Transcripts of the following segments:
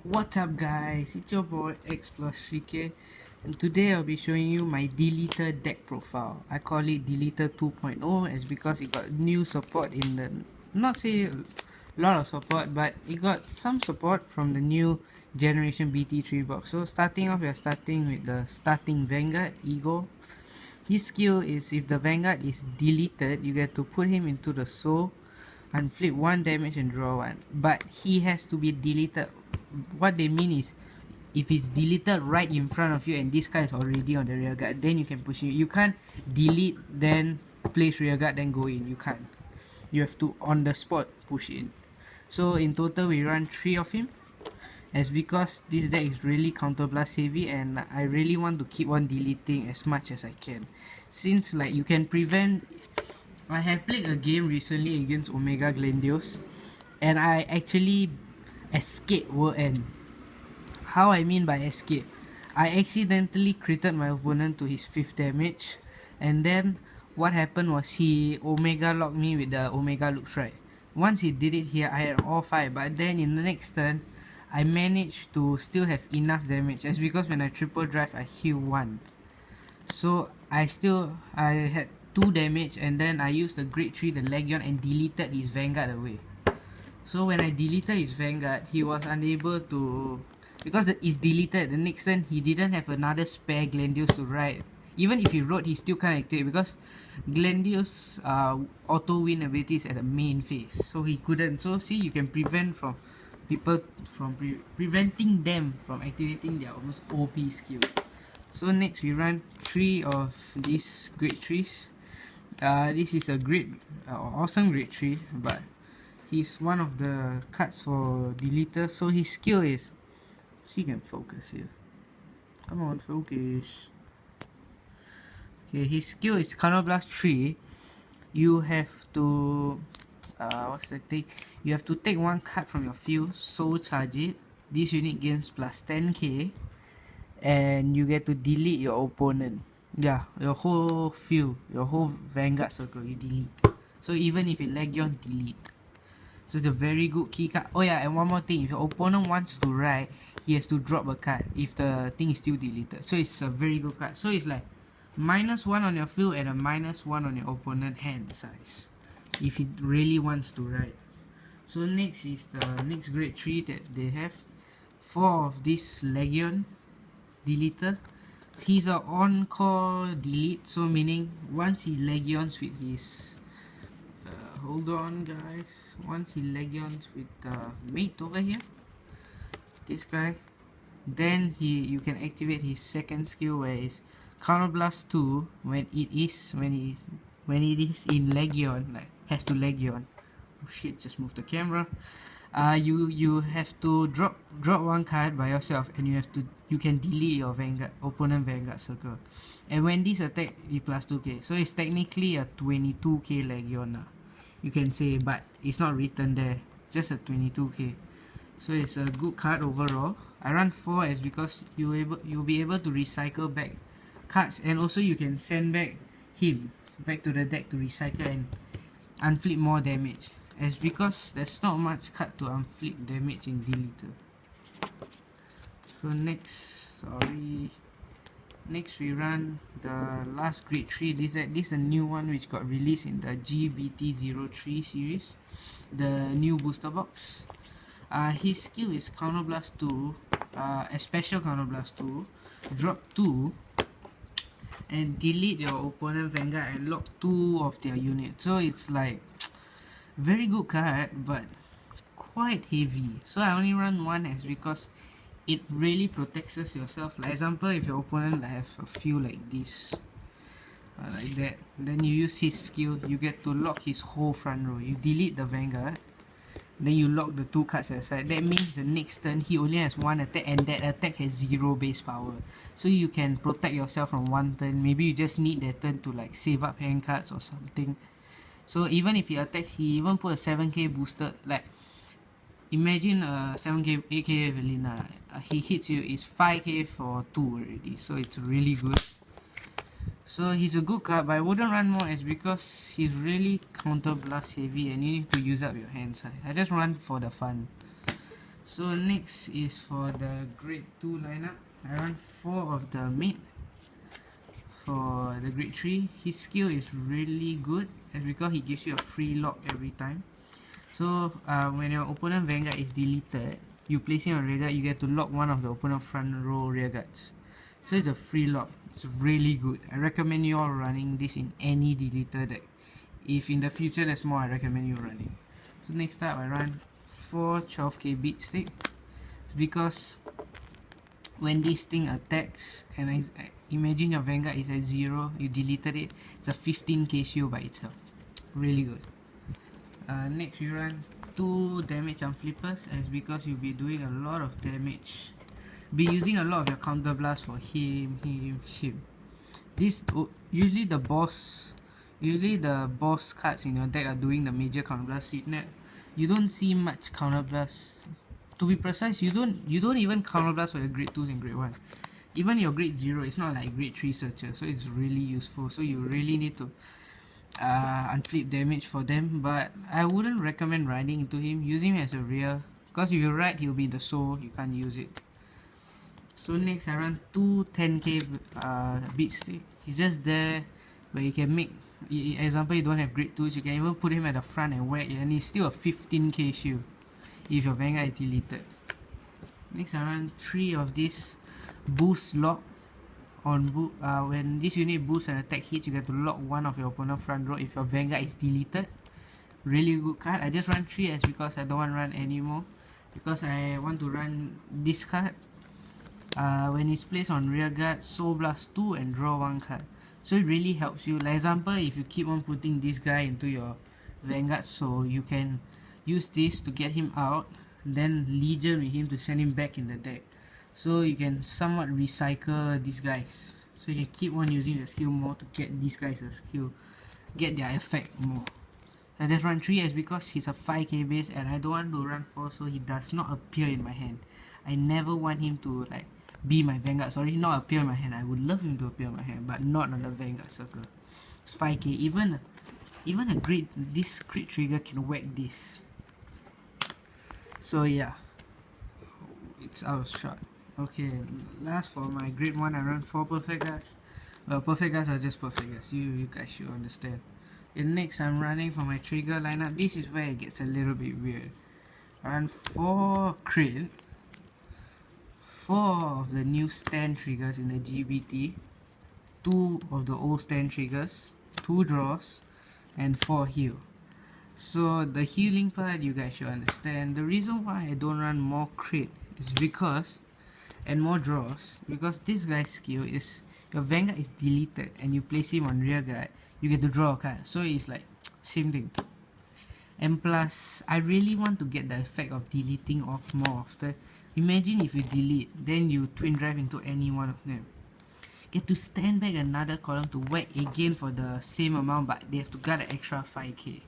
What's up guys, it's your boy X plus 3K, and today I'll be showing you my deleter deck profile. I call it deleter 2.0 as because it got new support in the, not say a lot of support, but it got some support from the new generation BT3 box. So starting off, we are starting with the starting Vanguard Ego. His skill is if the Vanguard is deleted, you get to put him into the soul and flip 1 damage and draw 1, but he has to be deleted. What they mean is if it's deleted right in front of you and this card is already on the rear guard, then you can push it. You can't delete then place rear guard then go in. You can't. You have to on the spot push in. So in total we run 3 of him, as because this deck is really counterblast heavy and I really want to keep on deleting as much as I can, since like you can prevent. I have played a game recently against Omega Glendios and I actually escaped world end. How I mean by escape, I accidentally critted my opponent to his 5th damage, and then what happened was he Omega locked me with the Omega loop strike. Once he did it here, I had all 5, but then in the next turn I managed to still have enough damage, as because when I triple drive I heal 1. So I had 2 damage, and then I used the grade 3 the Legion and deleted his Vanguard away. So when I deleted his Vanguard, he was unable to, because it's deleted, the next turn he didn't have another spare Glendios to ride. Even if he rode, he still can't activate because Glendios auto win ability is at the main phase, so he couldn't. So see, you can prevent from people from preventing them from activating their almost OP skill. So next we run 3 of these grade 3s. This is a great awesome grade 3, but he's one of the cards for deleter. So his skill is, see, you can focus here, come on, focus. Okay, his skill is counterblast 3. You have to what's the thing, you have to take 1 card from your field, soul charge it. This unit gains plus 10k and you get to delete your opponent. Yeah, your whole field, your whole Vanguard circle, you delete. So even if it Legion, delete. So it's a very good key card. Oh yeah, and one more thing, if your opponent wants to ride, he has to drop a card if the thing is still deleted. So it's a very good card. So it's like -1 on your field and a -1 on your opponent hand size, if he really wants to ride. So next is the next grade 3 that they have. 4 of this Legion deleter. He's a on-call delete, so meaning once he Legions with his hold on guys, once he Legions with mate over here, this guy, then you can activate his second skill, where is counterblast 2 when it is in Legion, like has to Legion. Oh shit, just move the camera. You have to drop 1 card by yourself, and you can delete your opponent Vanguard circle. And when this attack, it plus 2k, so it's technically a 22k Legion, you can say, but it's not written there, just a 22k. So it's a good card overall. I run 4 as because you'll be able to recycle back cards, and also you can send back him back to the deck to recycle and unflip more damage, as because there's not much card to unflip damage in deleter. So next we run the last grade 3. This is a new one which got released in the GBT03 series, the new booster box. His skill is counterblast 2, a special counterblast 2, drop 2 and delete your opponent Vanguard and lock 2 of their units. So it's like very good card, but quite heavy. So I only run 1 as because it really protects yourself. Like example, if your opponent have a few like this, like that, then you use his skill, you get to lock his whole front row. You delete the Vanguard, then you lock the 2 cards aside. That means the next turn he only has 1 attack, and that attack has 0 base power. So you can protect yourself from 1 turn. Maybe you just need that turn to like save up hand cards or something. So even if he attacks, he even put a 7k booster. Like imagine a 7k 8k Evelina, he hits you, is 5k for 2 already. So it's really good. So he's a good card, but I wouldn't run more as because he's really counter blast heavy and you need to use up your hand side. I just run for the fun. So next is for the grade 2 lineup. I run 4 of the mid. For the grade 3, his skill is really good, as because he gives you a free lock every time. So when your opponent Vanguard is deleted, you place him on rear guard, you get to lock one of the opponent front row rear guards. So it's a free lock. It's really good. I recommend you all running this in any deleter deck. If in the future there's more, I recommend you running. So next up, I run 4 12k beat stick. It's because when this thing attacks, and I imagine your Vanguard is at 0, you deleted it, it's a 15k shield by itself. Really good. Next we run 2 damage on flippers, as because you'll be doing a lot of damage, be using a lot of your counter blast for him. This usually the boss cards in your deck are doing the major counter blast. You don't see much counter blast. To be precise, you don't even counter blast for your grade 2s and grade 1. Even your grade 0, it's not like grade 3 searcher, so it's really useful. So you really need to unflip damage for them, but I wouldn't recommend riding into him. Use him as a rear, because if you ride, he'll be in the soul, you can't use it. So next I run 2 10k beat stick. He's just there where you can make, example, you don't have grade 2s, you can even put him at the front and whack, and he's still a 15k shield if your Vanguard is deleted. Next I run 3 of this boost lock. When this unit boosts and attack hits, you get to lock one of your opponent front row if your Vanguard is deleted. Really good card. I just run 3 as because I don't want to run anymore, because I want to run this card. When it's placed on rear guard, Soul Blast 2 and draw 1 card. So it really helps you. Like example, if you keep on putting this guy into your Vanguard Soul, you can use this to get him out, then Legion with him to send him back in the deck. So you can somewhat recycle these guys. So you can keep on using the skill more to get these guys a skill, get their effect more. I just run 3 as because he's a 5k base and I don't want to run 4, so he does not appear in my hand. I never want him to like be my Vanguard, sorry, not appear in my hand. I would love him to appear in my hand, but not on the Vanguard circle. It's 5k, even a grade, this crit trigger can whack this. So yeah, it's out of shot. Okay, last for my grade 1, I run 4 perfect guys. Well, perfect guys are just perfect guys, you guys should understand. And next I'm running for my trigger lineup. This is where it gets a little bit weird. I run 4 crit, 4 of the new stand triggers in the GBT, 2 of the old stand triggers, 2 draws, and 4 heal. So the healing part, you guys should understand. The reason why I don't run more crit is because, and more draws, because this guy's skill is, your Vanguard is deleted and you place him on rear guard, you get to draw a card. So it's like same thing. And plus, I really want to get the effect of deleting off more often. Imagine if you delete, then you twin drive into any one of them. Get to stand back another column to whack again for the same amount, but they have to guard an extra 5k.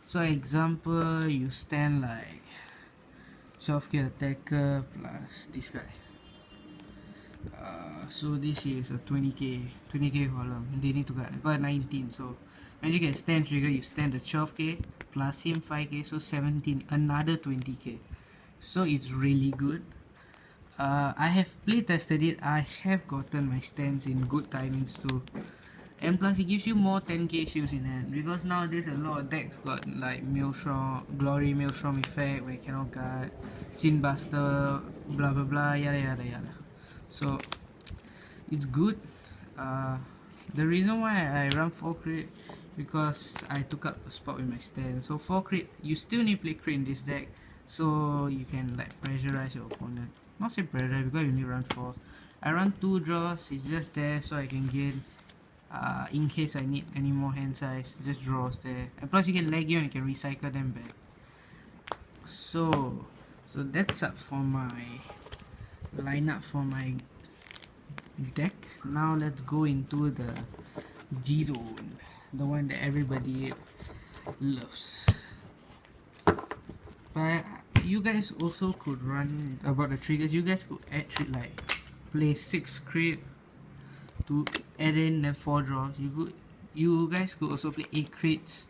So example, you stand like 12k attacker plus this guy. So this is a 20k column. They need to guard. I got 19. So when you get stand trigger, you stand the 12k plus him 5k, so 17, another 20k. So it's really good. I have play tested it. I have gotten my stands in good timings too. And plus it gives you more 10k shields in hand, because nowadays a lot of decks got like Maelstrom, Glory Maelstrom effect where you cannot guard, Sin Buster, blah blah blah, yada yada yada. So it's good. The reason why I run 4 crit, because I took up a spot with my stand. So 4 crit, you still need to play crit in this deck, so you can like pressurize your opponent. Not say pressure, because you only run 4. I run 2 draws, it's just there so I can gain in case I need any more hand size, just draws there. And plus you can lag you and you can recycle them back. So that's up for my lineup for my deck. Now let's go into the G zone, the one that everybody loves. But you guys also could run about the triggers. You guys could actually like play 6 crit to add in then 4 draws. You guys could also play 8 crits,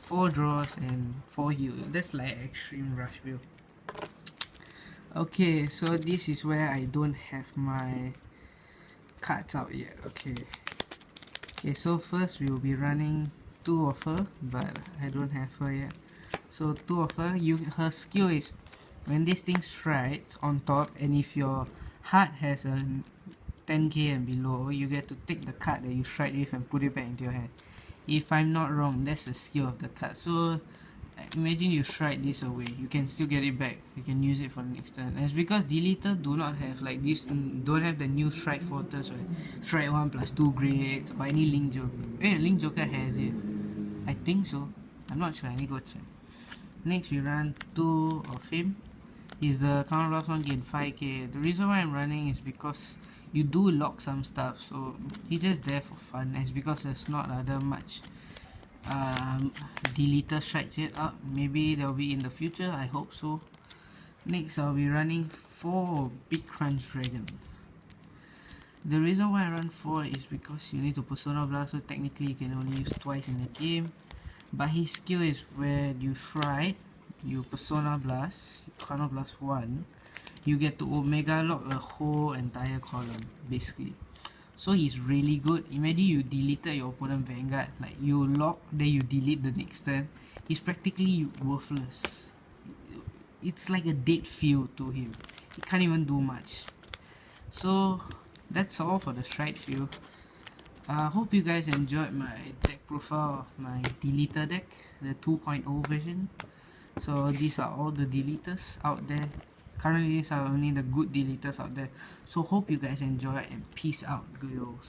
4 draws and 4 heal. That's like extreme rush build. Okay, so this is where I don't have my cards out yet. Okay, so first we will be running two of her, but I don't have her yet. So two of her, her skill is when this thing strikes on top, and if your heart has a 10k and below, you get to take the card that you strike with and put it back into your hand. If I'm not wrong, that's the skill of the card. So imagine you strike this away, you can still get it back, you can use it for the next turn. It's because deleter do not have like this, don't have the new strike fortress, right? Strike 1 plus 2 grades or any link joker. Link joker has it, I think so, I'm not sure, I need to go check. Next we run 2 of him. He's the counter loss 1 gain 5k. The reason why I'm running is because you do lock some stuff, so he's just there for fun. It's because there's not other much deleter strikes yet up. Maybe they'll be in the future, I hope so. Next I'll be running 4 Big Crunch Dragon. The reason why I run 4 is because you need to Persona Blast, so technically you can only use twice in the game. But his skill is where you strike, you Persona Blast, you Counter Blast 1, you get to Omega Lock a whole entire column, basically. So he's really good. Imagine you deleted your opponent Vanguard, like you lock, then you delete the next turn. He's practically worthless. It's like a dead field to him. He can't even do much. So that's all for the strike field. I hope you guys enjoyed my deck profile of my deleter deck, the 2.0 version. So these are all the deleters out there. Currently these are only the good deleters out there. So hope you guys enjoy and peace out, girls.